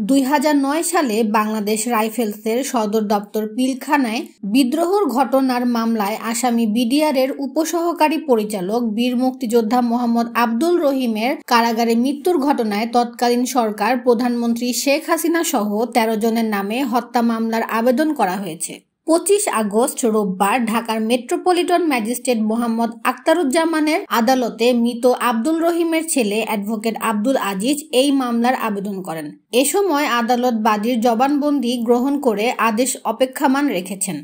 2009 সালে বাংলাদেশ রাইফেলসের সদর দপ্তর পিলখানায় বিদ্রোহর ঘটনার মামলায় আসামি বিডিআরের উপসহকারী পরিচালক বীর মুক্তিযোদ্ধা মোহাম্মদ আব্দুল রহিমের কারাগারে মৃত্যুর ঘটনায় তৎকালীন সরকার প্রধানমন্ত্রী শেখ হাসিনা সহ 13 জনের নামে হত্যা মামলার আবেদন করা হয়েছে। 25 আগস্ট রোববার ঢাকার মেট্রোপলিটন ম্যাজিস্ট্রেট মোহাম্মদ আখতারুজ্জামানের আদালতে মৃত আব্দুল রহিমের ছেলে অ্যাডভোকেট আব্দুল আজিজ এই মামলার আবেদন করেন। এ সময় আদালত বাদীর জবানবন্দি গ্রহণ করে আদেশ অপেক্ষমাণ রেখেছেন।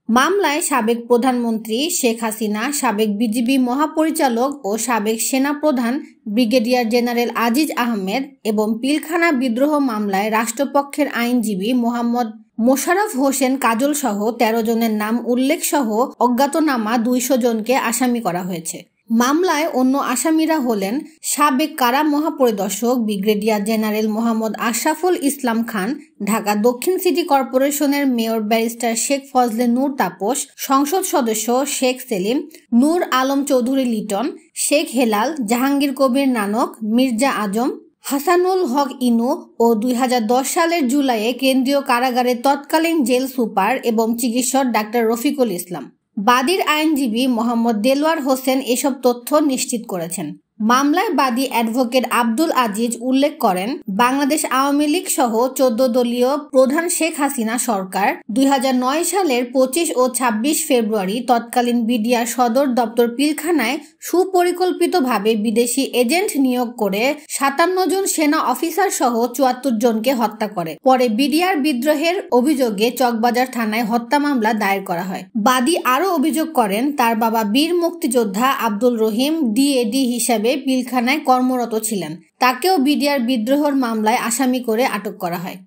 মামলায় সাবেক প্রধানমন্ত্রী শেখ হাসিনা, সাবেক বিজিবি মহাপরিচালক ও সাবেক সেনাপ্রধান ব্রিগেডিয়ার জেনারেল আজিজ আহমেদ এবং পিলখানা বিদ্রোহ মামলায় রাষ্ট্রপক্ষের আইনজীবী মোহাম্মদ মোশাররফ হোসেন কাজল সহ 13 জনের নাম উল্লেখ সহ অজ্ঞাতনামা 200 জনকে আসামি করা হয়েছে। মামলায় অন্য আসামিরা হলেন সাবেক কারা মহাপরিদর্শক ব্রিগেডিয়ার জেনারেল মোহাম্মদ আশরাফুল ইসলাম খান, ঢাকা দক্ষিণ সিটি কর্পোরেশনের মেয়র ব্যারিস্টার শেখ ফজলে নূর তাপস, সংসদ সদস্য শেখ সেলিম, নূর আলম চৌধুরী লিটন, শেখ হেলাল, জাহাঙ্গীর কবির নানক, মির্জা আজম, হাসানুল হক ইনু ও 2010 সালের জুলাইয়ে কেন্দ্রীয় কারাগারের তৎকালীন জেল সুপার এবং চিকিৎসক ডাক্তার রফিকুল ইসলাম। বাদীর আইনজীবী মোহাম্মদ দেলোয়ার হোসেন এসব তথ্য নিশ্চিত করেছেন। মামলায় বাদী অ্যাডভোকেট আব্দুল আজিজ উল্লেখ করেন, বাংলাদেশ আওয়ামী লীগ সহ 14 দলীয় প্রধান শেখ হাসিনা সরকার 2009 সালের 25 ও 26 ফেব্রুয়ারি তৎকালীন বিডিআর সদর দপ্তর পিলখানায় সুপরিকল্পিতভাবে বিদেশি এজেন্ট নিয়োগ করে 57 জন সেনা অফিসার সহ 74 জনকে হত্যা করে। পরে বিডিআর বিদ্রোহের অভিযোগে চকবাজার থানায় হত্যা মামলা দায়ের করা হয়। বাদী আরও অভিযোগ করেন, তার বাবা বীর মুক্তিযোদ্ধা আব্দুল রহিম ডিএডি হিসাবে পিলখানায় কর্মরত ছিলেন। তাকেও বিডিআর বিদ্রোহের মামলায় আসামি করে আটক করা হয়।